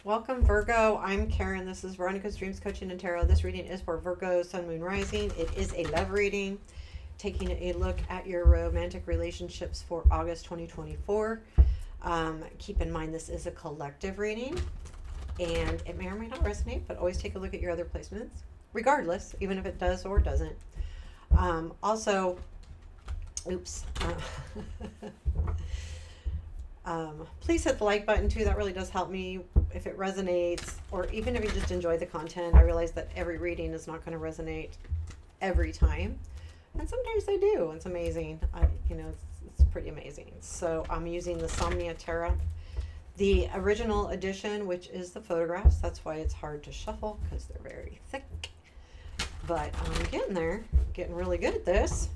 Welcome, Virgo. I'm Karen. This is Veronica's Dreams Coaching and Tarot. This reading is for Virgo, Sun, Moon, Rising. It is a love reading, taking a look at your romantic relationships for August 2024. Keep in mind this is a collective reading, and it may or may not resonate, but always take a look at your other placements, regardless, even if it does or doesn't. Also, oops. Please hit the like button too. That really does help me if it resonates, or even if you just enjoy the content. I realize that every reading is not going to resonate every time, and sometimes they do. It's amazing. It's pretty amazing. So I'm using the Somnia Tarot, the original edition, which is the photographs. That's why it's hard to shuffle because they're very thick. But I'm getting there, getting really good at this.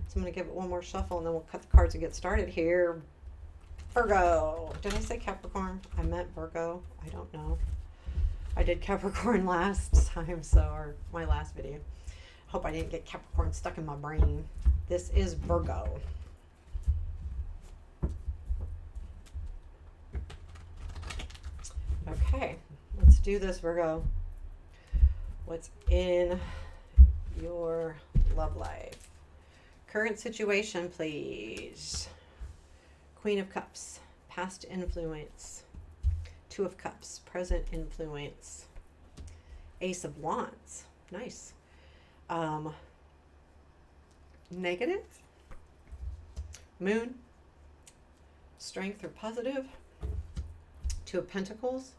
So I'm going to give it one more shuffle, and then we'll cut the cards and get started here. Virgo. Did I say Capricorn? I meant Virgo. I don't know. I did Capricorn last time, or my last video. Hope I didn't get Capricorn stuck in my brain. This is Virgo. Okay, let's do this, Virgo. What's in your love life? Current situation, please. Queen of Cups, past influence. Two of Cups, present influence. Ace of Wands, nice. Negative. Moon, strength or positive. Two of Pentacles,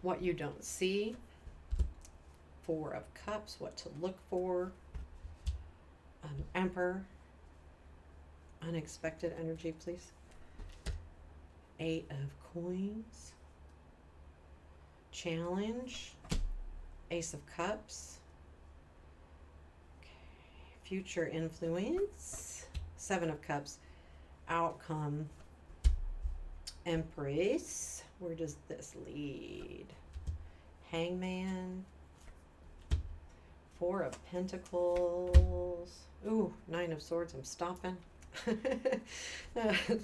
what you don't see. Four of Cups, what to look for. Emperor, unexpected energy, please. Eight of Coins, challenge, Ace of Cups, okay. Future influence, Seven of Cups, outcome, Empress. Where does this lead? Hangman, Four of Pentacles, ooh, Nine of Swords. I'm stopping.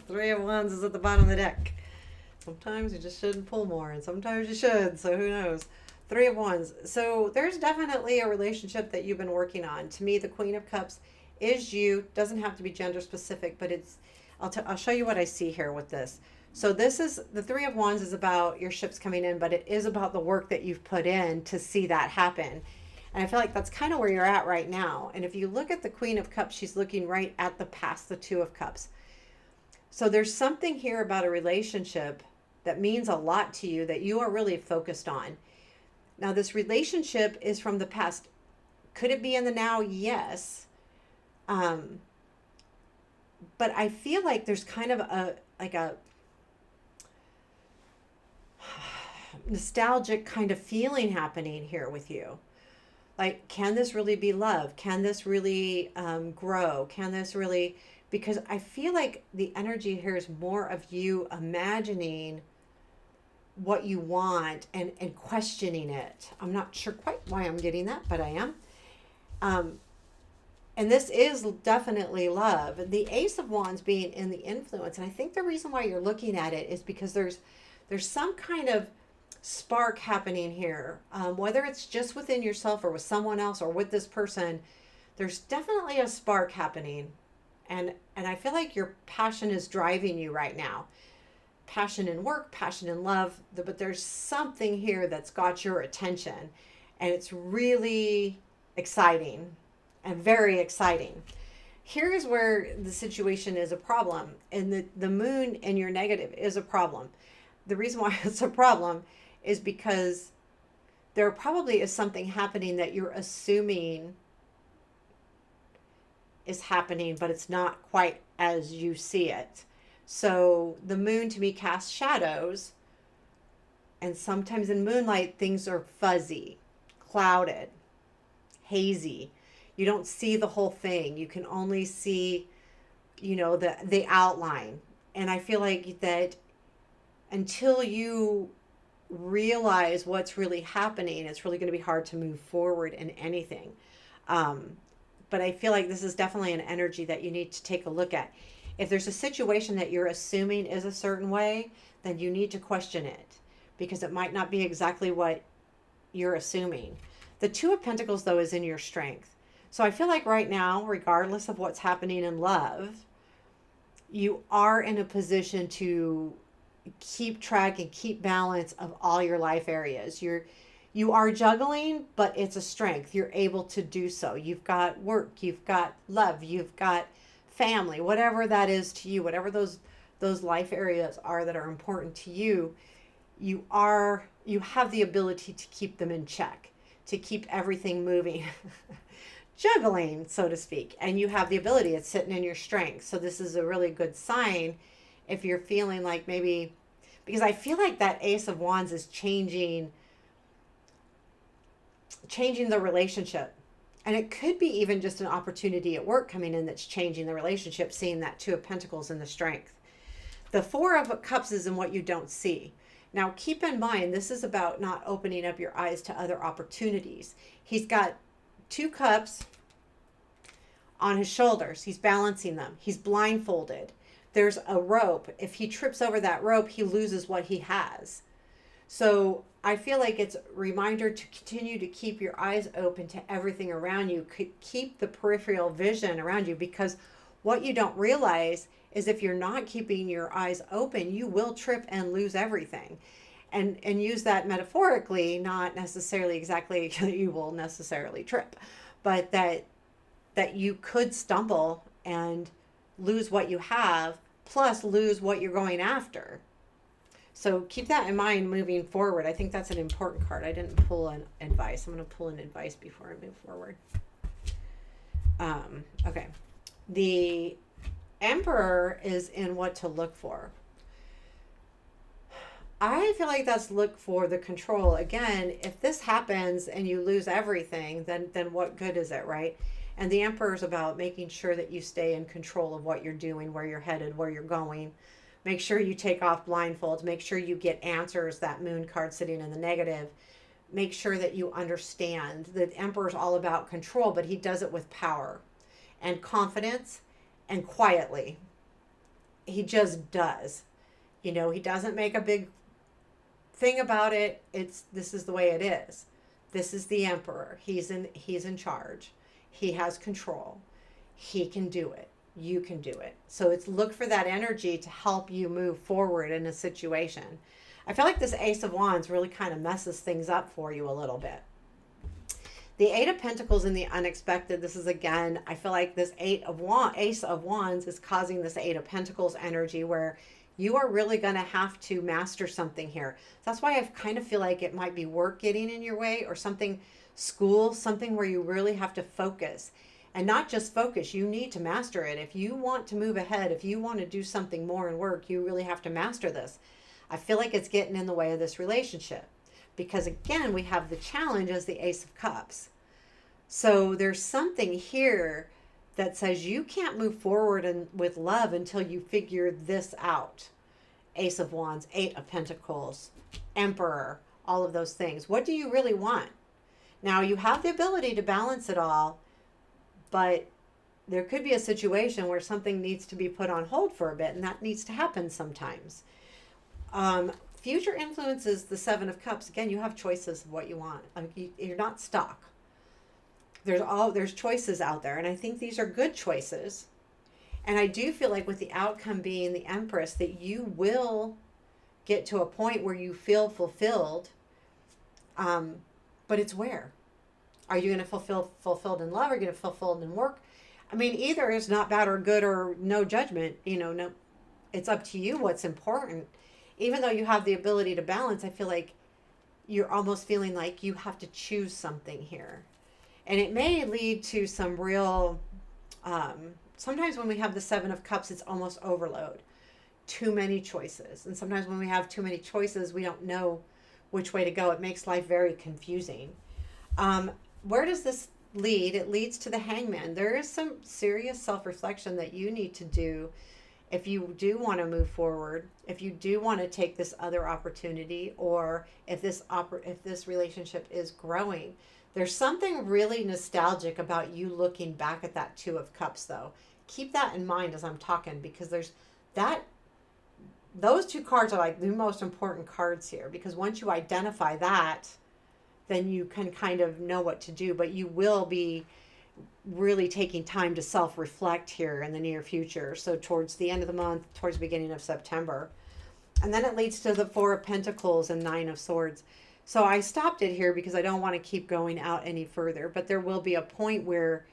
Three of Wands is at the bottom of the deck. Sometimes you just shouldn't pull more, and sometimes you should, so who knows. Three of Wands. So there's definitely a relationship that you've been working on. To me, the Queen of Cups is you. Doesn't have to be gender specific, but it's I'll show you what I see here with this. So this is the Three of Wands is about your ships coming in, but it is about the work that you've put in to see that happen. And I feel like that's kind of where you're at right now. And if you look at the Queen of Cups, she's looking right at the past, the Two of Cups. So there's something here about a relationship that means a lot to you that you are really focused on. Now, this relationship is from the past. Could it be in the now? Yes. But I feel like there's kind of a nostalgic kind of feeling happening here with you. Like, can this really be love? Can this really grow? Can this really, because I feel like the energy here is more of you imagining what you want and questioning it. I'm not sure quite why I'm getting that, but I am. And this is definitely love. The Ace of Wands being in the influence. And I think the reason why you're looking at it is because there's some kind of spark happening here, whether it's just within yourself or with someone else or with this person. There's definitely a spark happening, and I feel like your passion is driving you right now. Passion in work, passion in love, but there's something here that's got your attention, and it's really exciting and very exciting. Here's where the situation is a problem, and the moon in your negative is a problem. The reason why it's a problem is because there probably is something happening that you're assuming is happening, but it's not quite as you see it. So the moon to me casts shadows, and sometimes in moonlight things are fuzzy, clouded, hazy. You don't see the whole thing. You can only see, the outline. And I feel like that until you realize what's really happening, it's really going to be hard to move forward in anything. But I feel like this is definitely an energy that you need to take a look at. If there's a situation that you're assuming is a certain way, then you need to question it. because it might not be exactly what you're assuming. The Two of Pentacles, though, is in your strength. So I feel like right now, regardless of what's happening in love, you are in a position to keep track and keep balance of all your life areas. You are juggling, but it's a strength. You're able to do so. You've got work, you've got love, you've got family, whatever that is to you, whatever those life areas are that are important to you, you have the ability to keep them in check, to keep everything moving. Juggling, so to speak. And you have the ability, it's sitting in your strength. So this is a really good sign if you're feeling like maybe, because I feel like that Ace of Wands is changing the relationship. And it could be even just an opportunity at work coming in that's changing the relationship, seeing that Two of Pentacles in the strength. The Four of Cups is in what you don't see. Now, keep in mind, this is about not opening up your eyes to other opportunities. He's got 2 cups on his shoulders. He's balancing them. He's blindfolded. There's a rope. If he trips over that rope, he loses what he has. So I feel like it's a reminder to continue to keep your eyes open to everything around you. Keep the peripheral vision around you, because what you don't realize is if you're not keeping your eyes open, you will trip and lose everything. And use that metaphorically, not necessarily exactly you will necessarily trip, but that you could stumble and lose what you have, plus lose what you're going after. So keep that in mind moving forward. I think that's an important card. I didn't pull an advice. I'm going to pull an advice before I move forward. Okay. The Emperor is in what to look for. I feel like that's look for the control. Again, if this happens and you lose everything, then what good is it, right? And the Emperor is about making sure that you stay in control of what you're doing, where you're headed, where you're going. Make sure you take off blindfolds. Make sure you get answers, that Moon card sitting in the negative. Make sure that you understand. The Emperor is all about control, but he does it with power and confidence and quietly. He just does. He doesn't make a big thing about it. This is the way it is. This is the Emperor. He's in charge. He has control. He can do it. You can do it. So it's look for that energy to help you move forward in a situation. I feel like this Ace of Wands really kind of messes things up for you a little bit. The Eight of Pentacles in the unexpected. This is, again, I feel like this Ace of Wands is causing this Eight of Pentacles energy where you are really going to have to master something here. That's why I kind of feel like it might be work getting in your way, or something, school, something where you really have to focus. And not just focus, you need to master it. If you want to move ahead, if you want to do something more in work, you really have to master this. I feel like it's getting in the way of this relationship. Because again, we have the challenge as the Ace of Cups. So there's something here that says you can't move forward with love until you figure this out. Ace of Wands, Eight of Pentacles, Emperor, all of those things. What do you really want? Now, you have the ability to balance it all, but there could be a situation where something needs to be put on hold for a bit, and that needs to happen sometimes. Future influences, the Seven of Cups. Again, you have choices of what you want. You're not stuck. There's choices out there, and I think these are good choices. And I do feel like with the outcome being the Empress, that you will get to a point where you feel fulfilled. But it's where? Are you going to feel fulfilled in love? Are you going to feel fulfilled in work? I mean, either is not bad or good or no judgment. No, it's up to you what's important. Even though you have the ability to balance, I feel like you're almost feeling like you have to choose something here. And it may lead to some real, sometimes when we have the Seven of Cups, it's almost overload. Too many choices. And sometimes when we have too many choices, we don't know which way to go. It makes life very confusing. Where does this lead? It leads to the Hangman. There is some serious self-reflection that you need to do if you do want to move forward, if you do want to take this other opportunity, or if this relationship is growing. There's something really nostalgic about you looking back at that Two of Cups, though. Keep that in mind as I'm talking, because there's that those two cards are like the most important cards here, because once you identify that, then you can kind of know what to do. But you will be really taking time to self-reflect here in the near future. So towards the end of the month, towards the beginning of September. And then it leads to the Four of Pentacles and Nine of Swords. So I stopped it here because I don't want to keep going out any further. But there will be a point where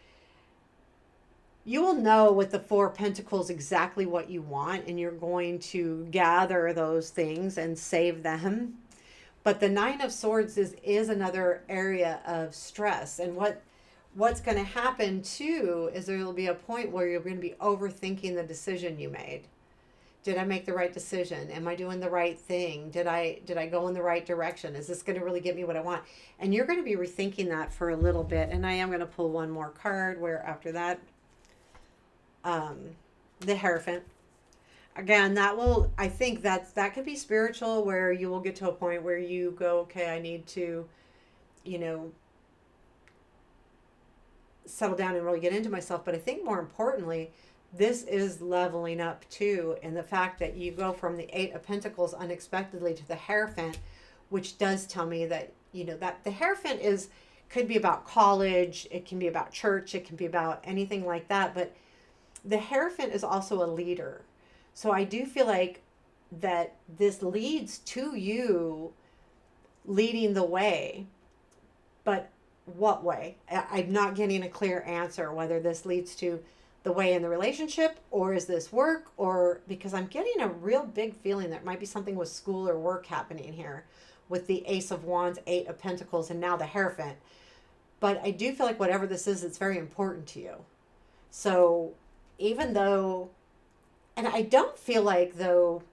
you will know with the Four of Pentacles exactly what you want, and you're going to gather those things and save them. But the Nine of Swords is another area of stress. And what's going to happen too is there will be a point where you're going to be overthinking the decision you made. Did I make the right decision? Am I doing the right thing? Did I go in the right direction? Is this going to really get me what I want? And you're going to be rethinking that for a little bit. And I am going to pull one more card where after that, the Hierophant. Again, I think that could be spiritual, where you will get to a point where you go, okay, I need to, settle down and really get into myself. But I think more importantly, this is leveling up too, in the fact that you go from the Eight of Pentacles unexpectedly to the Hierophant, which does tell me that, that the Hierophant could be about college, it can be about church, it can be about anything like that. But the Hierophant is also a leader. So I do feel like that this leads to you leading the way. But what way? I'm not getting a clear answer whether this leads to the way in the relationship, or is this work, or because I'm getting a real big feeling that might be something with school or work happening here with the Ace of Wands, Eight of Pentacles, and now the Hierophant. But I do feel like whatever this is, it's very important to you. So even though, and I don't feel like though,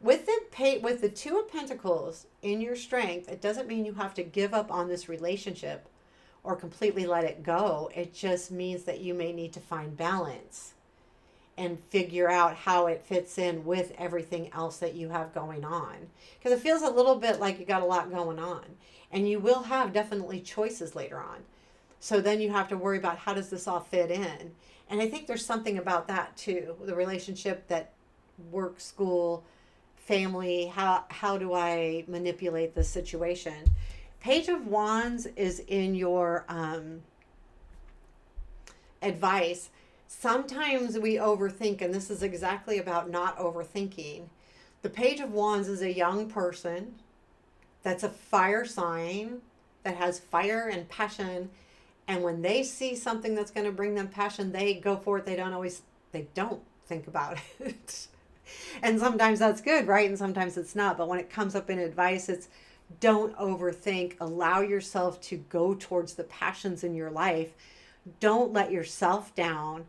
with the Two of Pentacles in your strength, it doesn't mean you have to give up on this relationship or completely let it go. It just means that you may need to find balance and figure out how it fits in with everything else that you have going on. Because it feels a little bit like you got a lot going on. And you will have definitely choices later on. So then you have to worry about, how does this all fit in? And I think there's something about that too. The relationship, that work, school, family, how do I manipulate this situation? Page of Wands is in your advice. Sometimes we overthink, and this is exactly about not overthinking. The Page of Wands is a young person that's a fire sign, that has fire and passion. And when they see something that's going to bring them passion, they go for it. They don't think about it. And sometimes that's good, right? And sometimes it's not. But when it comes up in advice, it's don't overthink. Allow yourself to go towards the passions in your life. Don't let yourself down.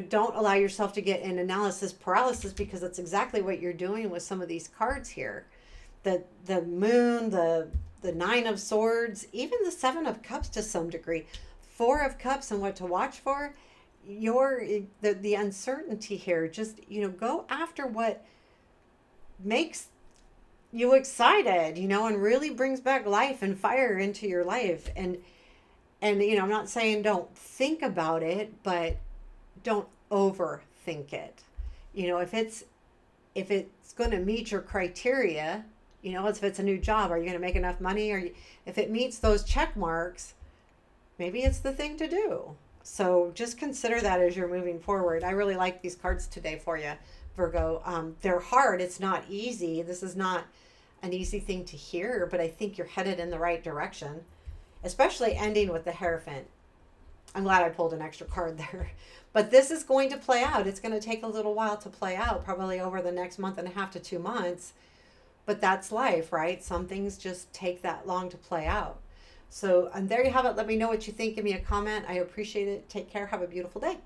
Don't allow yourself to get in analysis paralysis, because that's exactly what you're doing with some of these cards here. The Moon, the Nine of Swords, even the Seven of Cups to some degree, Four of Cups, and what to watch for. The uncertainty here. Just go after what makes you excited, and really brings back life and fire into your life. And I'm not saying don't think about it, but don't overthink it. If it's going to meet your criteria, if it's a new job, are you going to make enough money? Or if it meets those check marks, maybe it's the thing to do. So just consider that as you're moving forward. I really like these cards today for you, Virgo. They're hard. It's not easy. This is not an easy thing to hear, but I think you're headed in the right direction, especially ending with the Hierophant. I'm glad I pulled an extra card there. But this is going to play out. It's going to take a little while to play out, probably over the next month and a half to 2 months. But that's life, right? Some things just take that long to play out. So, and there you have it. Let me know what you think. Give me a comment. I appreciate it. Take care. Have a beautiful day.